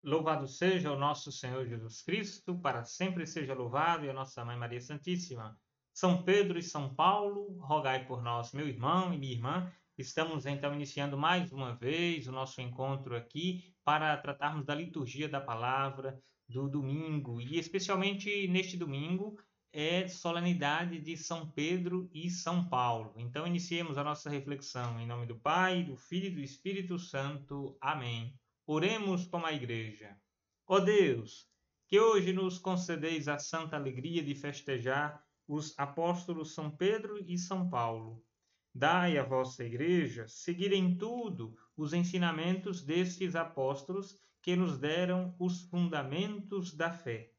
Louvado seja o nosso Senhor Jesus Cristo, para sempre seja louvado, e a nossa Mãe Maria Santíssima. São Pedro e São Paulo, rogai por nós, meu irmão e minha irmã. Estamos então iniciando mais uma vez o nosso encontro aqui para tratarmos da liturgia da palavra do domingo, e especialmente neste domingo é solenidade de São Pedro e São Paulo. Então iniciemos a nossa reflexão em nome do Pai, do Filho e do Espírito Santo. Amém. Oremos como a Igreja. Ó Deus, que hoje nos concedeis a santa alegria de festejar os apóstolos São Pedro e São Paulo. Dai à vossa Igreja seguir em tudo os ensinamentos destes apóstolos que nos deram os fundamentos da fé.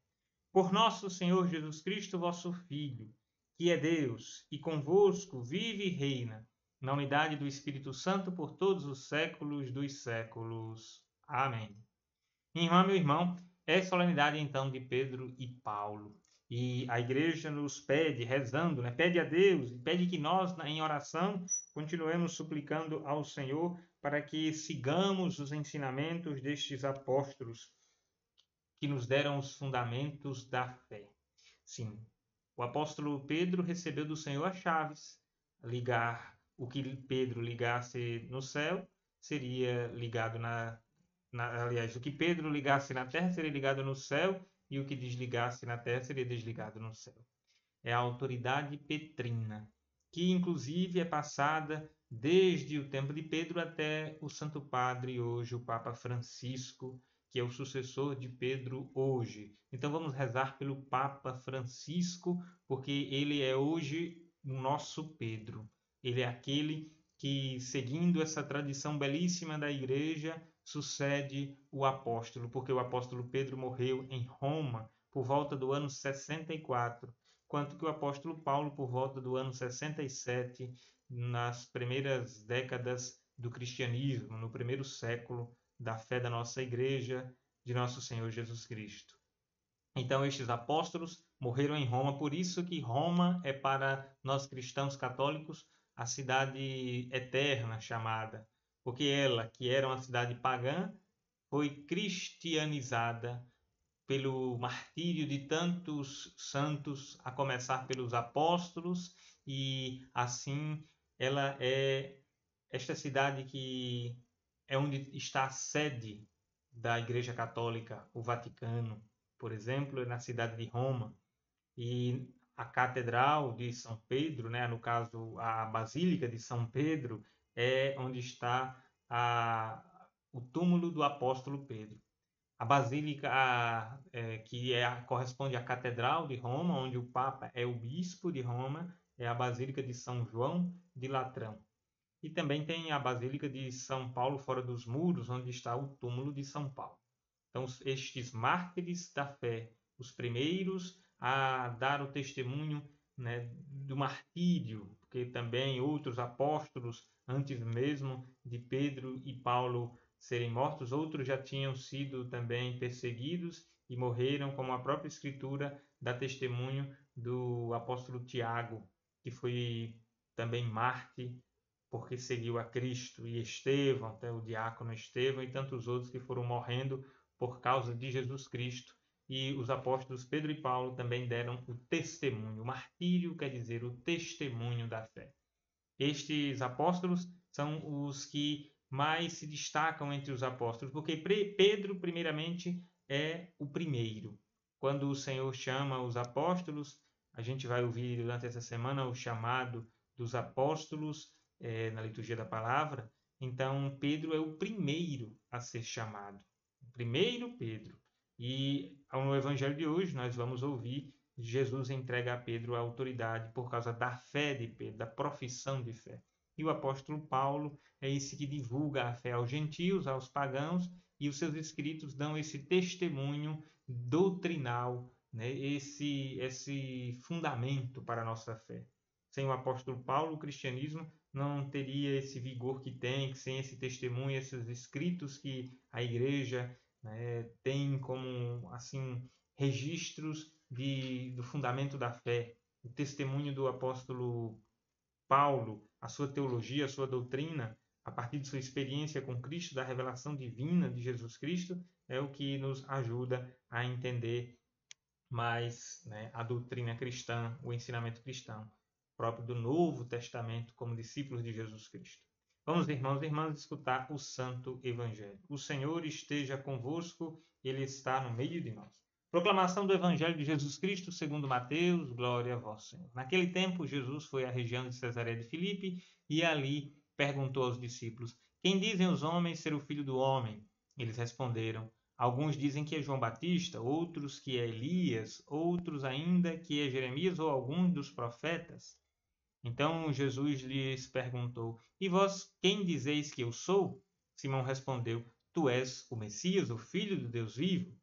Por nosso Senhor Jesus Cristo, vosso Filho, que é Deus e convosco vive e reina, na unidade do Espírito Santo por todos os séculos dos séculos. Amém. Minha irmã, meu irmão, é solenidade então de Pedro e Paulo. E a igreja nos pede, rezando, né? Pede a Deus, pede que nós, em oração, continuemos suplicando ao Senhor para que sigamos os ensinamentos destes apóstolos que nos deram os fundamentos da fé. Sim, o apóstolo Pedro recebeu do Senhor as chaves. Ligar o que Pedro ligasse no céu seria ligado aliás, o que Pedro ligasse na terra seria ligado no céu, e o que desligasse na terra seria desligado no céu. É a autoridade petrina, que inclusive é passada desde o tempo de Pedro até o Santo Padre, hoje o Papa Francisco, que é o sucessor de Pedro hoje. Então vamos rezar pelo Papa Francisco, porque ele é hoje o nosso Pedro. Ele é aquele que, seguindo essa tradição belíssima da Igreja, sucede o apóstolo, porque o apóstolo Pedro morreu em Roma por volta do ano 64, quanto que o apóstolo Paulo por volta do ano 67, nas primeiras décadas do cristianismo, no primeiro século da fé da nossa igreja, de nosso Senhor Jesus Cristo. Então estes apóstolos morreram em Roma, por isso que Roma é para nós cristãos católicos a cidade eterna chamada, porque ela, que era uma cidade pagã, foi cristianizada pelo martírio de tantos santos, a começar pelos apóstolos, e assim ela é esta cidade que é onde está a sede da Igreja Católica, o Vaticano, por exemplo, é na cidade de Roma. E a Catedral de São Pedro, né, no caso a Basílica de São Pedro, é onde está o túmulo do apóstolo Pedro. A Basílica, corresponde à Catedral de Roma, onde o Papa é o Bispo de Roma, é a Basílica de São João de Latrão. E também tem a Basílica de São Paulo fora dos muros, onde está o túmulo de São Paulo. Então, estes mártires da fé, os primeiros a dar o testemunho, né, do martírio, porque também outros apóstolos, antes mesmo de Pedro e Paulo serem mortos, outros já tinham sido também perseguidos e morreram, como a própria Escritura dá testemunho do apóstolo Tiago, que foi também mártir porque seguiu a Cristo, e Estevão, até o diácono Estevão, e tantos outros que foram morrendo por causa de Jesus Cristo. E os apóstolos Pedro e Paulo também deram o testemunho. O martírio quer dizer o testemunho da fé. Estes apóstolos são os que mais se destacam entre os apóstolos, porque Pedro, primeiramente, é o primeiro. Quando o Senhor chama os apóstolos, a gente vai ouvir durante essa semana o chamado dos apóstolos na liturgia da palavra. Então, Pedro é o primeiro a ser chamado. O primeiro Pedro. E no evangelho de hoje nós vamos ouvir Jesus entrega a Pedro a autoridade por causa da fé de Pedro, da profissão de fé. E o apóstolo Paulo é esse que divulga a fé aos gentios, aos pagãos, e os seus escritos dão esse testemunho doutrinal, né? esse fundamento para a nossa fé. Sem o apóstolo Paulo, o cristianismo não teria esse vigor que tem, sem esse testemunho, esses escritos que a igreja, né, tem como assim registros do fundamento da fé, o testemunho do apóstolo Paulo, a sua teologia, a sua doutrina, a partir de sua experiência com Cristo, da revelação divina de Jesus Cristo, é o que nos ajuda a entender mais, né, a doutrina cristã, o ensinamento cristão, próprio do Novo Testamento, como discípulos de Jesus Cristo. Vamos, irmãos e irmãs, escutar o Santo Evangelho. O Senhor esteja convosco, Ele está no meio de nós. Proclamação do Evangelho de Jesus Cristo segundo Mateus, glória a vós, Senhor. Naquele tempo, Jesus foi à região de Cesareia de Filipe e ali perguntou aos discípulos: quem dizem os homens ser o Filho do Homem? Eles responderam: alguns dizem que é João Batista, outros que é Elias, outros ainda que é Jeremias ou algum dos profetas. Então Jesus lhes perguntou: e vós quem dizeis que eu sou? Simão respondeu: tu és o Messias, o Filho do Deus vivo.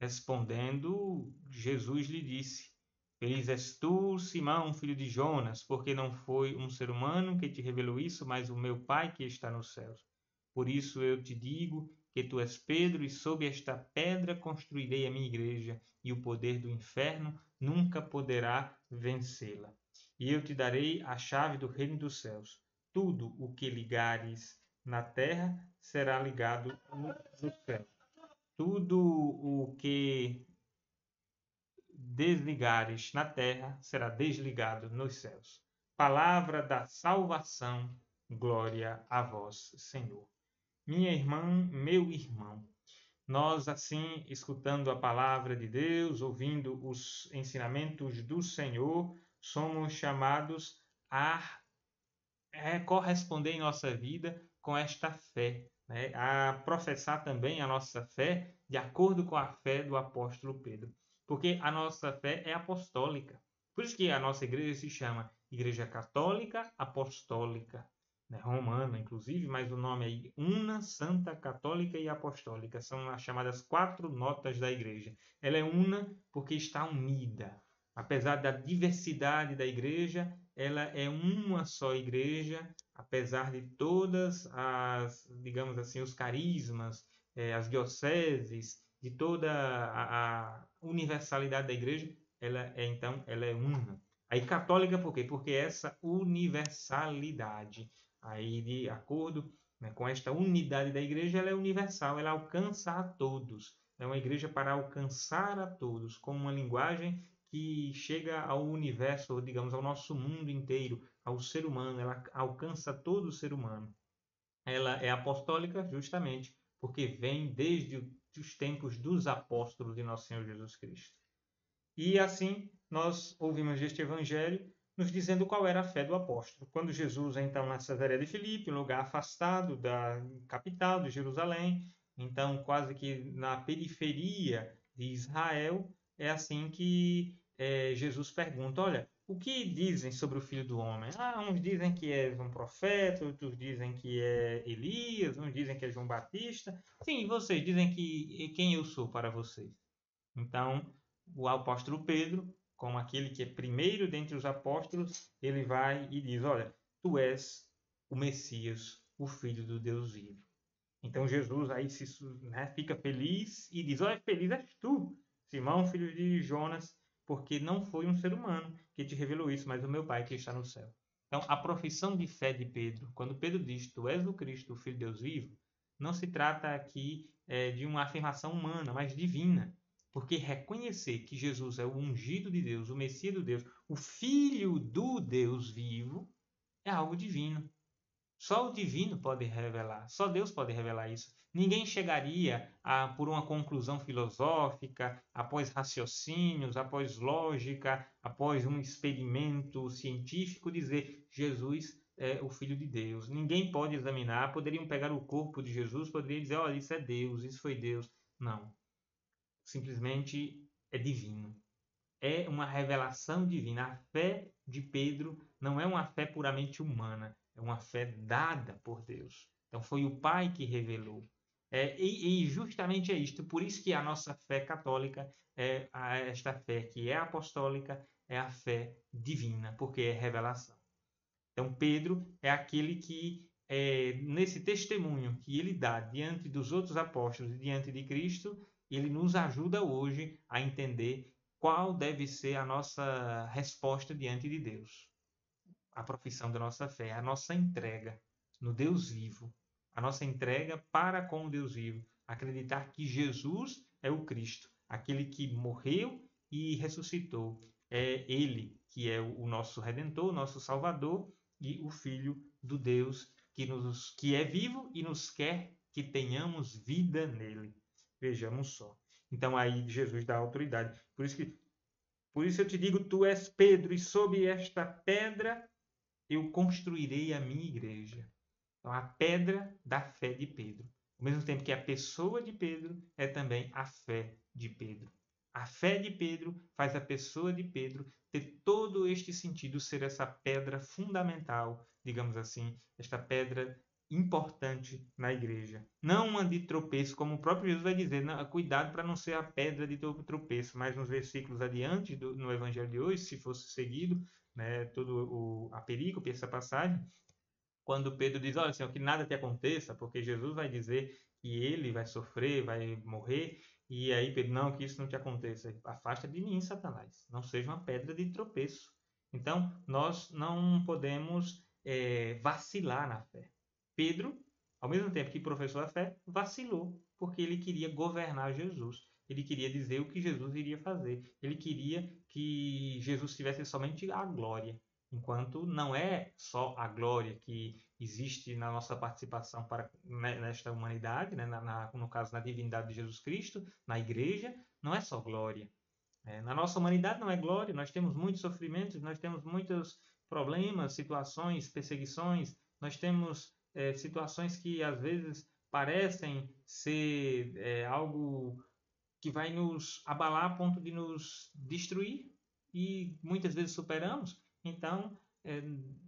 Respondendo, Jesus lhe disse: feliz és tu, Simão, filho de Jonas, porque não foi um ser humano que te revelou isso, mas o meu Pai que está nos céus. Por isso eu te digo que tu és Pedro, e sob esta pedra construirei a minha igreja, e o poder do inferno nunca poderá vencê-la. E eu te darei a chave do reino dos céus. Tudo o que ligares na terra será ligado no céu. Tudo o que desligares na terra será desligado nos céus. Palavra da salvação, glória a vós, Senhor. Minha irmã, meu irmão, nós assim, escutando a palavra de Deus, ouvindo os ensinamentos do Senhor, somos chamados a corresponder em nossa vida com esta fé, né? A professar também a nossa fé de acordo com a fé do apóstolo Pedro, porque a nossa fé é apostólica. Por isso que a nossa igreja se chama Igreja Católica Apostólica, né? Romana, inclusive, mas o nome aí, Una, Santa, Católica e Apostólica, são as chamadas 4 notas da igreja. Ela é una porque está unida. Apesar da diversidade da igreja, ela é uma só igreja, apesar de todas as, digamos assim, os carismas, as dioceses, de toda a universalidade da igreja, ela é una. Aí católica por quê? Porque essa universalidade, aí de acordo, né, com esta unidade da igreja, ela é universal, ela alcança a todos. É uma igreja para alcançar a todos, com uma linguagem que chega ao universo, digamos, ao nosso mundo inteiro, ao ser humano, ela alcança todo o ser humano. Ela é apostólica justamente porque vem desde os tempos dos apóstolos de nosso Senhor Jesus Cristo. E assim nós ouvimos este evangelho nos dizendo qual era a fé do apóstolo. Quando Jesus, então, na Cesareia de Filipe, um lugar afastado da capital de Jerusalém, então quase que na periferia de Israel, é assim que Jesus pergunta: olha, o que dizem sobre o Filho do Homem? Uns dizem que é um profeta, outros dizem que é Elias, uns dizem que é João Batista. Sim, e vocês dizem que quem eu sou para vocês? Então, o apóstolo Pedro, como aquele que é primeiro dentre os apóstolos, ele vai e diz: olha, tu és o Messias, o Filho do Deus vivo. Então Jesus aí fica feliz e diz: olha, feliz és tu, Simão, filho de Jonas, porque não foi um ser humano que te revelou isso, mas o meu Pai que está no céu. Então, a profissão de fé de Pedro, quando Pedro diz: tu és o Cristo, o Filho de Deus vivo, não se trata aqui de uma afirmação humana, mas divina. Porque reconhecer que Jesus é o ungido de Deus, o Messias de Deus, o Filho do Deus vivo, é algo divino. Só o divino pode revelar, só Deus pode revelar isso. Ninguém chegaria por uma conclusão filosófica, após raciocínios, após lógica, após um experimento científico, dizer Jesus é o Filho de Deus. Ninguém pode examinar, poderiam pegar o corpo de Jesus, poderiam dizer, olha, isso é Deus, isso foi Deus. Não. Simplesmente é divino. É uma revelação divina. A fé de Pedro não é uma fé puramente humana, é uma fé dada por Deus. Então foi o Pai que revelou. E justamente é isto, por isso que a nossa fé católica, esta fé que é apostólica, é a fé divina, porque é revelação. Então Pedro é aquele que, nesse testemunho que ele dá diante dos outros apóstolos e diante de Cristo, ele nos ajuda hoje a entender qual deve ser a nossa resposta diante de Deus. A profissão da nossa fé, a nossa entrega. no Deus vivo, a nossa entrega para com o Deus vivo, acreditar que Jesus é o Cristo, aquele que morreu e ressuscitou. É Ele que é o nosso Redentor, o nosso Salvador e o Filho do Deus que é vivo e nos quer que tenhamos vida nele. Vejamos só. Então aí Jesus dá autoridade. Por isso eu te digo, tu és Pedro, e sob esta pedra eu construirei a minha igreja. Então, a pedra da fé de Pedro. Ao mesmo tempo que a pessoa de Pedro é também a fé de Pedro. A fé de Pedro faz a pessoa de Pedro ter todo este sentido, ser essa pedra fundamental, digamos assim, esta pedra importante na igreja. Não uma de tropeço, como o próprio Jesus vai dizer, não, cuidado para não ser a pedra de tropeço. Mas nos versículos adiante, no evangelho de hoje, se fosse seguido, né, todo a perícope, essa passagem, quando Pedro diz, olha, Senhor, que nada te aconteça, porque Jesus vai dizer que ele vai sofrer, vai morrer, e aí Pedro, não, que isso não te aconteça. Afasta de mim, Satanás. Não seja uma pedra de tropeço. Então, nós não podemos vacilar na fé. Pedro, ao mesmo tempo que professou a fé, vacilou, porque ele queria governar Jesus. Ele queria dizer o que Jesus iria fazer. Ele queria que Jesus tivesse somente a glória. Enquanto não é só a glória que existe na nossa participação nesta humanidade, né? No caso, na divindade de Jesus Cristo, na igreja, não é só glória. Na nossa humanidade não é glória, nós temos muitos sofrimentos, nós temos muitos problemas, situações, perseguições, nós temos situações que às vezes parecem ser algo que vai nos abalar a ponto de nos destruir e muitas vezes superamos. Então,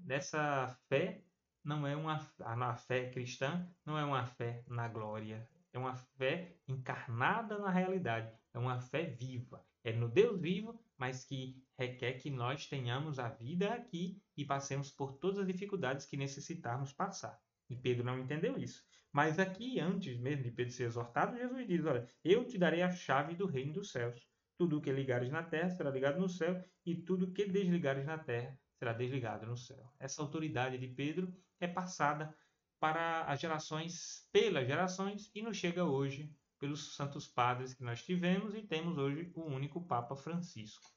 essa fé não é a fé cristã não é uma fé na glória, é uma fé encarnada na realidade, é uma fé viva, é no Deus vivo, mas que requer que nós tenhamos a vida aqui e passemos por todas as dificuldades que necessitarmos passar. E Pedro não entendeu isso. Mas aqui, antes mesmo de Pedro ser exortado, Jesus diz, olha, eu te darei a chave do reino dos céus. Tudo o que ligares na terra será ligado no céu, e tudo o que desligares na terra será desligado no céu. Essa autoridade de Pedro é passada para as gerações, pelas gerações, e nos chega hoje pelos santos padres que nós tivemos e temos hoje o único Papa Francisco.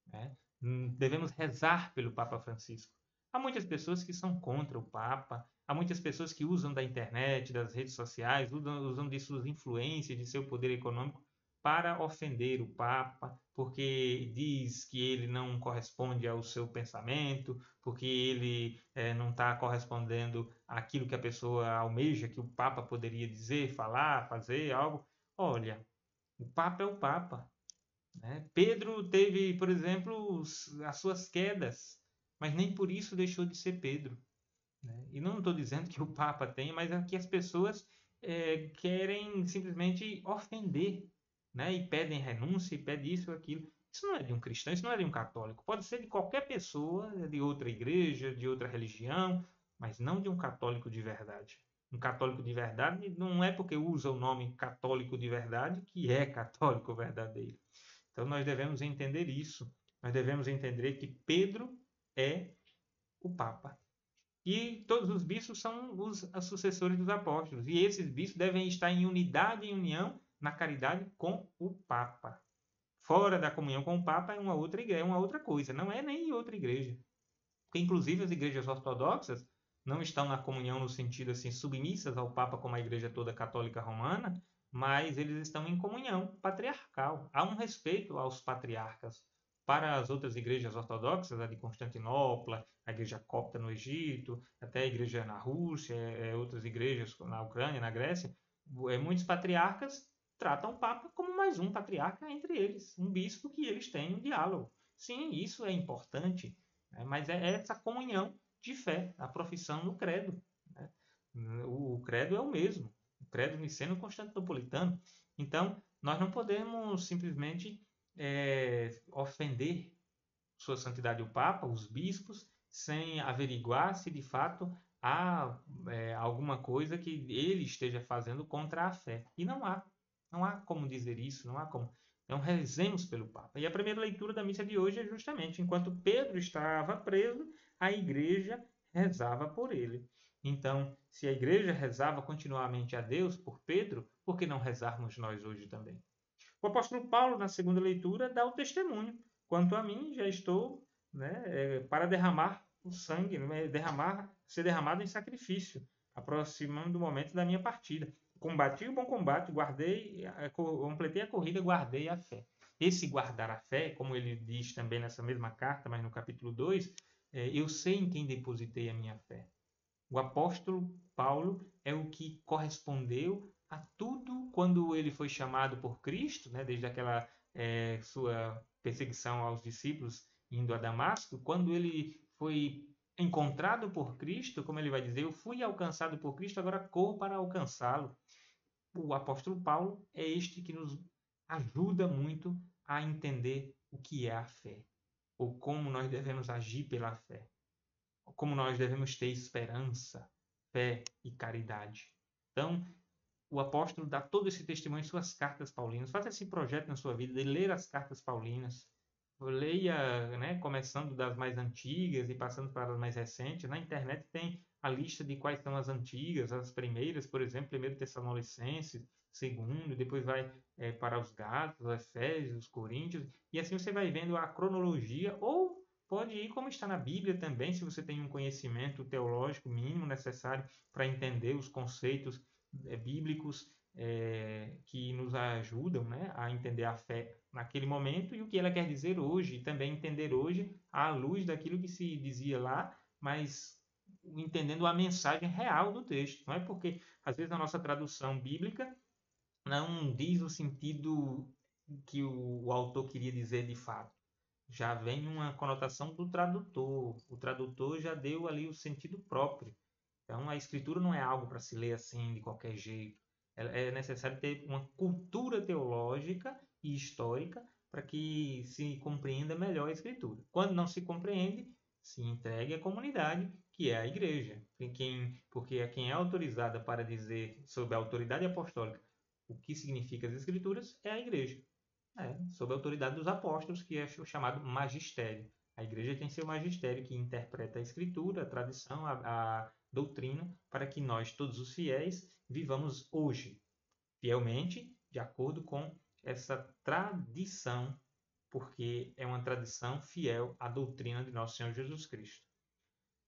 Né? Devemos rezar pelo Papa Francisco. Há muitas pessoas que são contra o Papa, há muitas pessoas que usam da internet, das redes sociais, usam de suas influências, de seu poder econômico para ofender o Papa, porque diz que ele não corresponde ao seu pensamento, porque ele não está correspondendo àquilo que a pessoa almeja, que o Papa poderia dizer, falar, fazer, algo. Olha, o Papa é o Papa. Né? Pedro teve, por exemplo, as suas quedas, mas nem por isso deixou de ser Pedro. Né? E não estou dizendo que o Papa tem, mas é que as pessoas querem simplesmente ofender, né? E pedem renúncia, e pedem isso ou aquilo. Isso não é de um cristão, isso não é de um católico. Pode ser de qualquer pessoa, de outra igreja, de outra religião, mas não de um católico de verdade. Um católico de verdade não é porque usa o nome católico de verdade que é católico verdadeiro. Então nós devemos entender isso. Nós devemos entender que Pedro é o Papa. E todos os bispos são os sucessores dos apóstolos. E esses bispos devem estar em unidade e união na caridade com o Papa. Fora da comunhão com o Papa é uma outra igreja, é uma outra coisa. Não é nem outra igreja. Porque, inclusive, as igrejas ortodoxas não estão na comunhão no sentido assim submissas ao Papa como a igreja toda católica romana, mas eles estão em comunhão patriarcal. Há um respeito aos patriarcas. Para as outras igrejas ortodoxas, a de Constantinopla, a igreja copta no Egito, até a igreja na Rússia, outras igrejas na Ucrânia, na Grécia, muitos patriarcas tratam o Papa como mais um patriarca entre eles, um bispo que eles têm um diálogo. Sim, isso é importante, né? Mas é essa comunhão de fé, a profissão no credo. Né? O credo é o mesmo, o credo niceno-constantinopolitano. Então, nós não podemos simplesmente ofender Sua Santidade o Papa, os bispos, sem averiguar se de fato há alguma coisa que ele esteja fazendo contra a fé. E não há. Não há como dizer isso, não há como. Então, rezemos pelo Papa. E a primeira leitura da missa de hoje é justamente: enquanto Pedro estava preso, a igreja rezava por ele. Então, se a igreja rezava continuamente a Deus por Pedro, por que não rezarmos nós hoje também? O apóstolo Paulo, na segunda leitura, dá o testemunho. Quanto a mim, já estou, né, para derramar o sangue, né, ser derramado em sacrifício, aproximando do momento da minha partida. Combati o bom combate, completei a corrida, guardei a fé. Esse guardar a fé, como ele diz também nessa mesma carta, mas no capítulo 2, eu sei em quem depositei a minha fé. O apóstolo Paulo é o que correspondeu a tudo quando ele foi chamado por Cristo, né, desde aquela sua perseguição aos discípulos indo a Damasco, quando ele foi encontrado por Cristo, como ele vai dizer, eu fui alcançado por Cristo, agora corro para alcançá-lo. O apóstolo Paulo é este que nos ajuda muito a entender o que é a fé, ou como nós devemos agir pela fé, como nós devemos ter esperança, fé e caridade. Então, o apóstolo dá todo esse testemunho em suas cartas paulinas. Faça esse projeto na sua vida de ler as cartas paulinas. Leia, né, começando das mais antigas e passando para as mais recentes. Na internet tem a lista de quais são as antigas, as primeiras, por exemplo, 1 Tessalonicenses, segundo, depois vai para os Gálatas, os Efésios, os Coríntios, e assim você vai vendo a cronologia, ou pode ir como está na Bíblia também, se você tem um conhecimento teológico mínimo necessário para entender os conceitos bíblicos que nos ajudam, né, a entender a fé naquele momento e o que ela quer dizer hoje, e também entender hoje à luz daquilo que se dizia lá, mas entendendo a mensagem real do texto. Não é porque, às vezes, a nossa tradução bíblica não diz o sentido que o autor queria dizer de fato. Já vem uma conotação do tradutor. O tradutor já deu ali o sentido próprio. Então, a escritura não é algo para se ler assim, de qualquer jeito. É necessário ter uma cultura teológica e histórica para que se compreenda melhor a escritura. Quando não se compreende, se entregue à comunidade, que é a igreja. Porque quem é autorizada para dizer sobre a autoridade apostólica o que significa as escrituras é a igreja. Sob a autoridade dos apóstolos, que é o chamado magistério. A igreja tem seu magistério que interpreta a escritura, a tradição, a doutrina, para que nós, todos os fiéis, vivamos hoje, fielmente, de acordo com essa tradição, porque é uma tradição fiel à doutrina de nosso Senhor Jesus Cristo.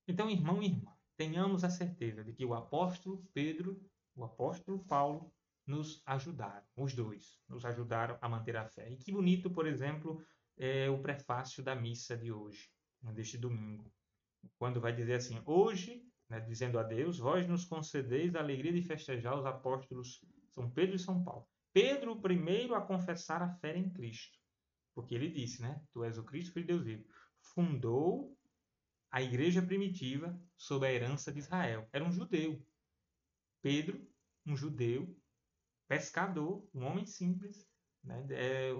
Então, irmão e irmã, tenhamos a certeza de que o apóstolo Pedro, o apóstolo Paulo, nos ajudaram, os dois, nos ajudaram a manter a fé. E que bonito, por exemplo, é o prefácio da missa de hoje, deste domingo, quando vai dizer assim: hoje, né, dizendo a Deus, vós nos concedeis a alegria de festejar os apóstolos São Pedro e São Paulo. Pedro, o primeiro a confessar a fé em Cristo, porque ele disse, né, tu és o Cristo, filho de Deus vivo. Fundou a igreja primitiva sob a herança de Israel. Era um judeu. Pedro, um judeu, pescador, um homem simples, né,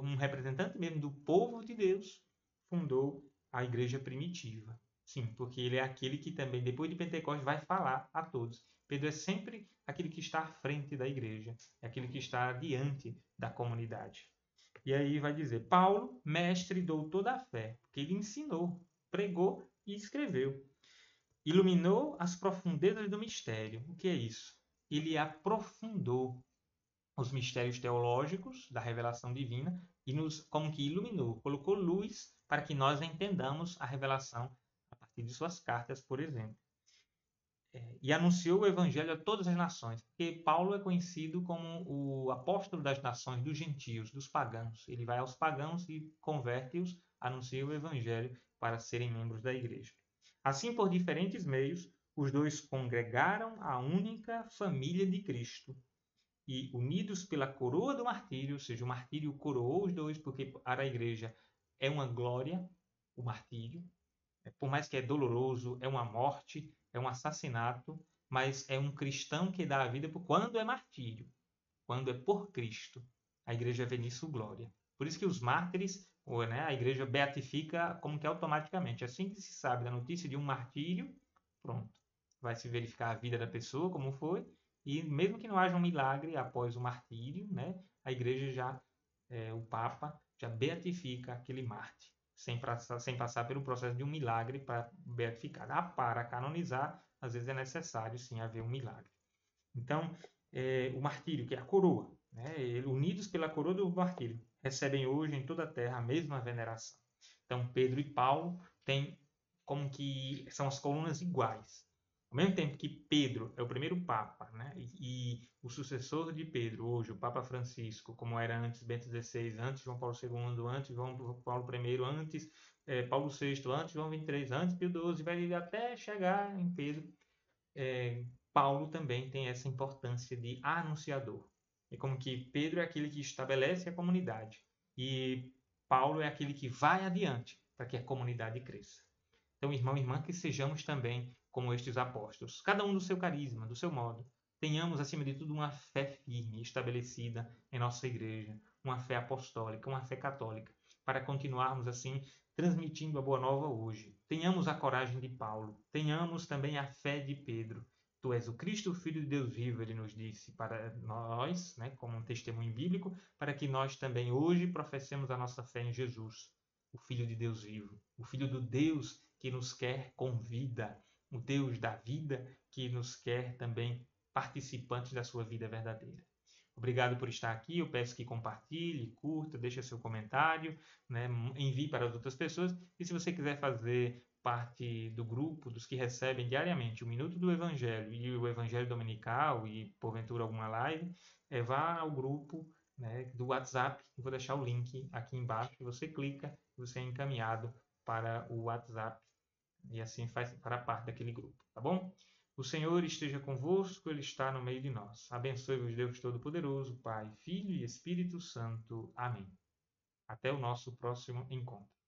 um representante mesmo do povo de Deus, fundou a igreja primitiva. Sim, porque ele é aquele que também, depois de Pentecostes, vai falar a todos. Pedro é sempre aquele que está à frente da igreja, é aquele que está diante da comunidade. E aí vai dizer, Paulo, mestre e doutor da fé, porque ele ensinou, pregou e escreveu. Iluminou as profundezas do mistério. O que é isso? Ele aprofundou os mistérios teológicos da revelação divina e nos como que iluminou, colocou luz para que nós entendamos a revelação a partir de suas cartas, por exemplo. E anunciou o evangelho a todas as nações, porque Paulo é conhecido como o apóstolo das nações, dos gentios, dos pagãos. Ele vai aos pagãos e converte-os, anuncia o evangelho para serem membros da igreja. Assim, por diferentes meios, os dois congregaram a única família de Cristo. E unidos pela coroa do martírio, ou seja, o martírio coroou os dois, porque para a igreja é uma glória, o martírio. Por mais que é doloroso, é uma morte, é um assassinato, mas é um cristão que dá a vida quando é martírio, quando é por Cristo. A igreja vê nisso glória. Por isso que os mártires, né, a igreja beatifica como que automaticamente. Assim que se sabe da notícia de um martírio, pronto. Vai se verificar a vida da pessoa, como foi, e mesmo que não haja um milagre após o martírio, né, a igreja já, o Papa, já beatifica aquele mártir, sem passar pelo processo de um milagre para beatificar. Para canonizar, às vezes é necessário, sim, haver um milagre. Então, o martírio, que é a coroa, né? Unidos pela coroa do martírio, recebem hoje em toda a terra a mesma veneração. Então, Pedro e Paulo têm como que são as colunas iguais. Ao mesmo tempo que Pedro é o primeiro Papa, né? E o sucessor de Pedro, hoje, o Papa Francisco, como era antes Bento XVI, antes João Paulo II, antes João Paulo I, antes Paulo VI, antes João XXIII, antes Pio XII, vai até chegar em Pedro. Paulo também tem essa importância de anunciador. É como que Pedro é aquele que estabelece a comunidade e Paulo é aquele que vai adiante para que a comunidade cresça. Então, irmão e irmã, que sejamos também como estes apóstolos, cada um do seu carisma, do seu modo. Tenhamos, acima de tudo, uma fé firme, estabelecida em nossa igreja, uma fé apostólica, uma fé católica, para continuarmos assim transmitindo a boa nova hoje. Tenhamos a coragem de Paulo, tenhamos também a fé de Pedro. Tu és o Cristo, o Filho de Deus vivo, ele nos disse para nós, né, como um testemunho bíblico, para que nós também hoje professemos a nossa fé em Jesus, o Filho de Deus vivo, o Filho do Deus que nos quer com vida, o Deus da vida que nos quer também participantes da sua vida verdadeira. Obrigado por estar aqui. Eu peço que compartilhe, curta, deixe seu comentário, né, envie para as outras pessoas. E se você quiser fazer parte do grupo dos que recebem diariamente o Minuto do Evangelho e o Evangelho Dominical e porventura alguma live, vá ao grupo, né, do WhatsApp. Eu vou deixar o link aqui embaixo. Você clica, você é encaminhado para o WhatsApp e assim faz para parte daquele grupo, tá bom? O Senhor esteja convosco, Ele está no meio de nós. Abençoe-vos, Deus Todo-Poderoso, Pai, Filho e Espírito Santo. Amém. Até o nosso próximo encontro.